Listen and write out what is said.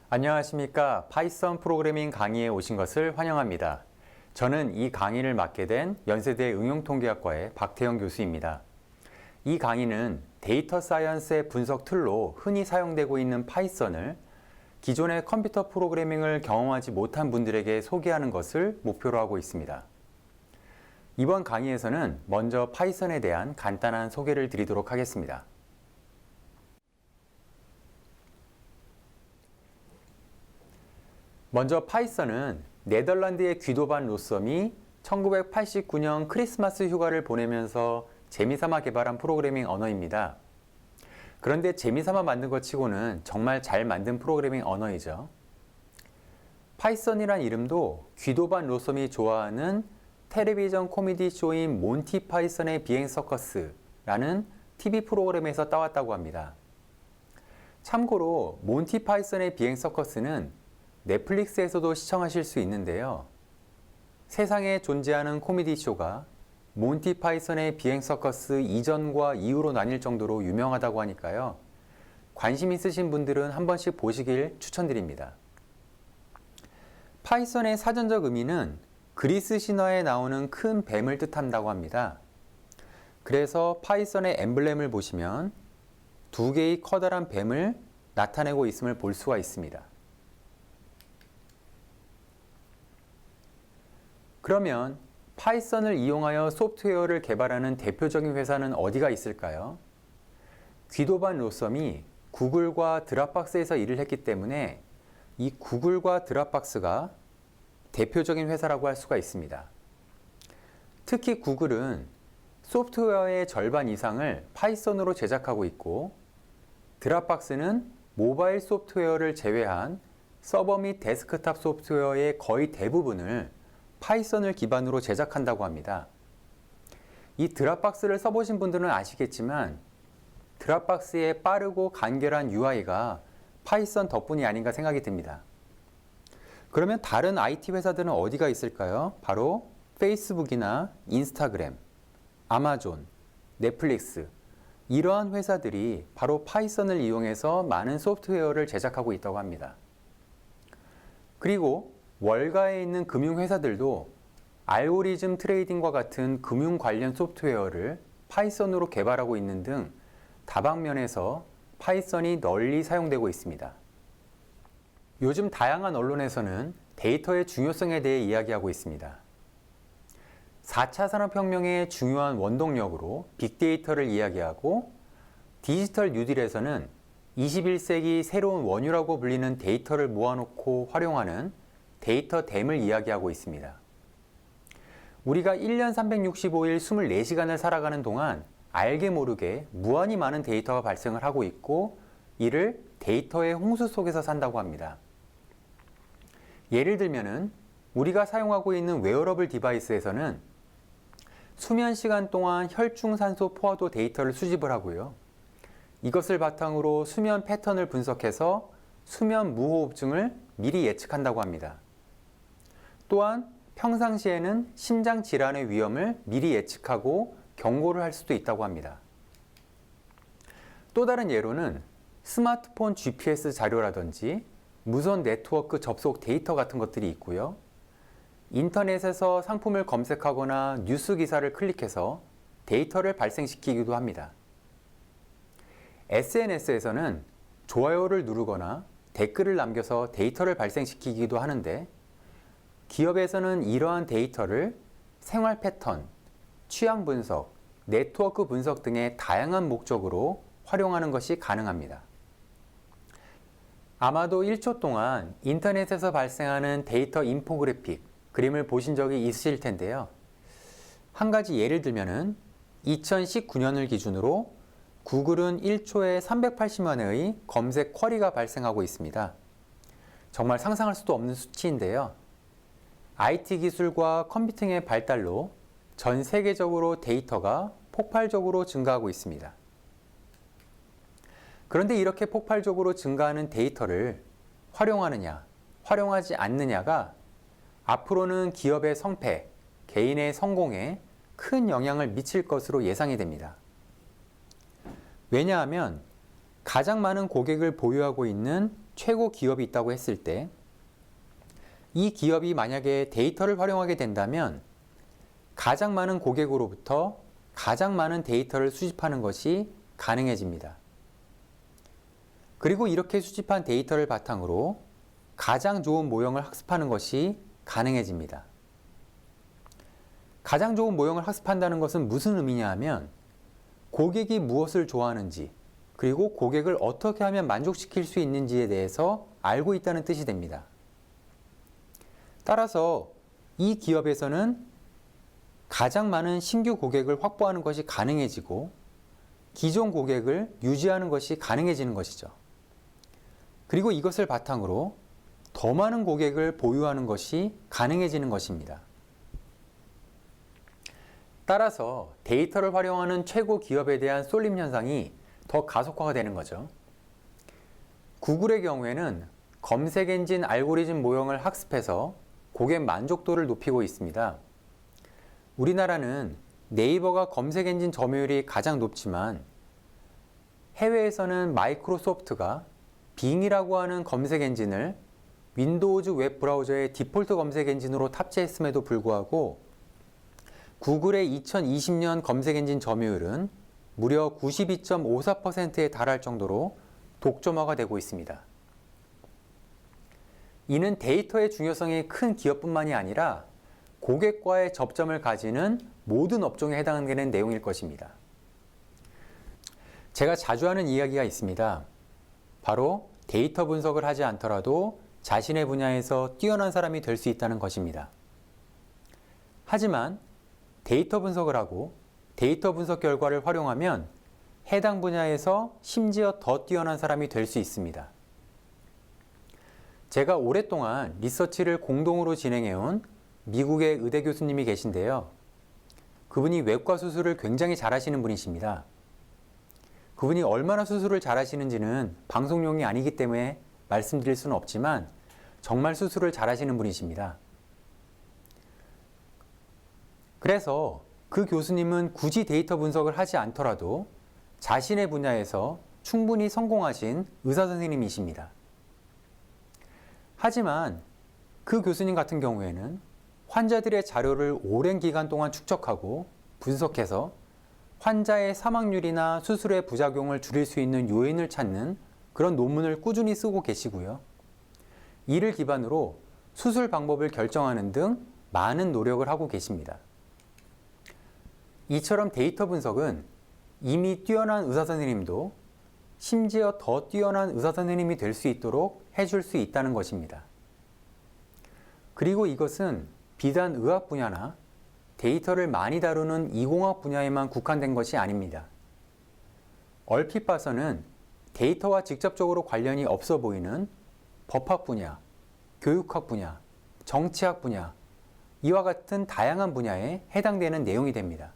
안녕하십니까. 파이썬 프로그래밍 강의에 오신 것을 환영합니다. 저는 이 강의를 맡게 된 연세대 응용통계학과의 박태영 교수입니다. 이 강의는 데이터 사이언스의 분석 툴로 흔히 사용되고 있는 파이썬을 기존의 컴퓨터 프로그래밍을 경험하지 못한 분들에게 소개하는 것을 목표로 하고 있습니다. 이번 강의에서는 먼저 파이썬에 대한 간단한 소개를 드리도록 하겠습니다. 먼저 파이썬은 네덜란드의 귀도반 로썸이 1989년 크리스마스 휴가를 보내면서 재미삼아 개발한 프로그래밍 언어입니다. 그런데 재미삼아 만든 것 치고는 정말 잘 만든 프로그래밍 언어이죠. 파이썬이란 이름도 귀도반 로썸이 좋아하는 텔레비전 코미디 쇼인 몬티 파이썬의 비행 서커스라는 TV 프로그램에서 따왔다고 합니다. 참고로 몬티 파이썬의 비행 서커스는 넷플릭스에서도 시청하실 수 있는데요. 세상에 존재하는 코미디 쇼가 몬티 파이썬의 비행 서커스 이전과 이후로 나뉠 정도로 유명하다고 하니까요. 관심 있으신 분들은 한 번씩 보시길 추천드립니다. 파이썬의 사전적 의미는 그리스 신화에 나오는 큰 뱀을 뜻한다고 합니다. 그래서 파이썬의 엠블렘을 보시면 두 개의 커다란 뱀을 나타내고 있음을 볼 수가 있습니다. 그러면 파이썬을 이용하여 소프트웨어를 개발하는 대표적인 회사는 어디가 있을까요? 귀도반 로썸이 구글과 드랍박스에서 일을 했기 때문에 이 구글과 드랍박스가 대표적인 회사라고 할 수가 있습니다. 특히 구글은 소프트웨어의 절반 이상을 파이썬으로 제작하고 있고 드랍박스는 모바일 소프트웨어를 제외한 서버 및 데스크탑 소프트웨어의 거의 대부분을 파이썬을 기반으로 제작한다고 합니다. 이 드랍박스를 써보신 분들은 아시겠지만 드랍박스의 빠르고 간결한 UI가 파이썬 덕분이 아닌가 생각이 듭니다. 그러면 다른 IT 회사들은 어디가 있을까요? 바로 페이스북이나 인스타그램, 아마존, 넷플릭스 이러한 회사들이 바로 파이썬을 이용해서 많은 소프트웨어를 제작하고 있다고 합니다. 그리고 월가에 있는 금융회사들도 알고리즘 트레이딩과 같은 금융 관련 소프트웨어를 파이썬으로 개발하고 있는 등 다방면에서 파이썬이 널리 사용되고 있습니다. 요즘 다양한 언론에서는 데이터의 중요성에 대해 이야기하고 있습니다. 4차 산업혁명의 중요한 원동력으로 빅데이터를 이야기하고 디지털 뉴딜에서는 21세기 새로운 원유라고 불리는 데이터를 모아놓고 활용하는 데이터댐을 이야기하고 있습니다. 우리가 1년 365일 24시간을 살아가는 동안 알게 모르게 무한히 많은 데이터가 발생을 하고 있고 이를 데이터의 홍수 속에서 산다고 합니다. 예를 들면은 우리가 사용하고 있는 웨어러블 디바이스에서는 수면 시간 동안 혈중산소 포화도 데이터를 수집을 하고요. 이것을 바탕으로 수면 패턴을 분석해서 수면 무호흡증을 미리 예측한다고 합니다. 또한 평상시에는 심장 질환의 위험을 미리 예측하고 경고를 할 수도 있다고 합니다. 또 다른 예로는 스마트폰 GPS 자료라든지 무선 네트워크 접속 데이터 같은 것들이 있고요. 인터넷에서 상품을 검색하거나 뉴스 기사를 클릭해서 데이터를 발생시키기도 합니다. SNS에서는 좋아요를 누르거나 댓글을 남겨서 데이터를 발생시키기도 하는데 기업에서는 이러한 데이터를 생활 패턴, 취향 분석, 네트워크 분석 등의 다양한 목적으로 활용하는 것이 가능합니다. 아마도 1초 동안 인터넷에서 발생하는 데이터 인포그래픽, 그림을 보신 적이 있으실 텐데요. 한 가지 예를 들면은 2019년을 기준으로 구글은 1초에 380만 회의 검색 쿼리가 발생하고 있습니다. 정말 상상할 수도 없는 수치인데요. IT 기술과 컴퓨팅의 발달로 전 세계적으로 데이터가 폭발적으로 증가하고 있습니다. 그런데 이렇게 폭발적으로 증가하는 데이터를 활용하느냐, 활용하지 않느냐가 앞으로는 기업의 성패, 개인의 성공에 큰 영향을 미칠 것으로 예상이 됩니다. 왜냐하면 가장 많은 고객을 보유하고 있는 최고 기업이 있다고 했을 때 이 기업이 만약에 데이터를 활용하게 된다면 가장 많은 고객으로부터 가장 많은 데이터를 수집하는 것이 가능해집니다. 그리고 이렇게 수집한 데이터를 바탕으로 가장 좋은 모형을 학습하는 것이 가능해집니다. 가장 좋은 모형을 학습한다는 것은 무슨 의미냐 하면 고객이 무엇을 좋아하는지 그리고 고객을 어떻게 하면 만족시킬 수 있는지에 대해서 알고 있다는 뜻이 됩니다. 따라서 이 기업에서는 가장 많은 신규 고객을 확보하는 것이 가능해지고 기존 고객을 유지하는 것이 가능해지는 것이죠. 그리고 이것을 바탕으로 더 많은 고객을 보유하는 것이 가능해지는 것입니다. 따라서 데이터를 활용하는 최고 기업에 대한 쏠림 현상이 더 가속화가 되는 거죠. 구글의 경우에는 검색 엔진 알고리즘 모형을 학습해서 고객 만족도를 높이고 있습니다. 우리나라는 네이버가 검색 엔진 점유율이 가장 높지만 해외에서는 마이크로소프트가 빙이라고 하는 검색 엔진을 윈도우즈 웹 브라우저의 디폴트 검색 엔진으로 탑재했음에도 불구하고 구글의 2020년 검색 엔진 점유율은 무려 92.54%에 달할 정도로 독점화가 되고 있습니다. 이는 데이터의 중요성이 큰 기업뿐만이 아니라 고객과의 접점을 가지는 모든 업종에 해당되는 내용일 것입니다. 제가 자주 하는 이야기가 있습니다. 바로 데이터 분석을 하지 않더라도 자신의 분야에서 뛰어난 사람이 될 수 있다는 것입니다. 하지만 데이터 분석을 하고 데이터 분석 결과를 활용하면 해당 분야에서 심지어 더 뛰어난 사람이 될 수 있습니다. 제가 오랫동안 리서치를 공동으로 진행해온 미국의 의대 교수님이 계신데요. 그분이 외과 수술을 굉장히 잘하시는 분이십니다. 그분이 얼마나 수술을 잘하시는지는 방송용이 아니기 때문에 말씀드릴 수는 없지만 정말 수술을 잘하시는 분이십니다. 그래서 그 교수님은 굳이 데이터 분석을 하지 않더라도 자신의 분야에서 충분히 성공하신 의사 선생님이십니다. 하지만 그 교수님 같은 경우에는 환자들의 자료를 오랜 기간 동안 축적하고 분석해서 환자의 사망률이나 수술의 부작용을 줄일 수 있는 요인을 찾는 그런 논문을 꾸준히 쓰고 계시고요. 이를 기반으로 수술 방법을 결정하는 등 많은 노력을 하고 계십니다. 이처럼 데이터 분석은 이미 뛰어난 의사 선생님도 심지어 더 뛰어난 의사 선생님이 될 수 있도록 해줄 수 있다는 것입니다. 그리고 이것은 비단 의학 분야나 데이터를 많이 다루는 이공학 분야에만 국한된 것이 아닙니다. 얼핏 봐서는 데이터와 직접적으로 관련이 없어 보이는 법학 분야, 교육학 분야, 정치학 분야, 이와 같은 다양한 분야에 해당되는 내용이 됩니다.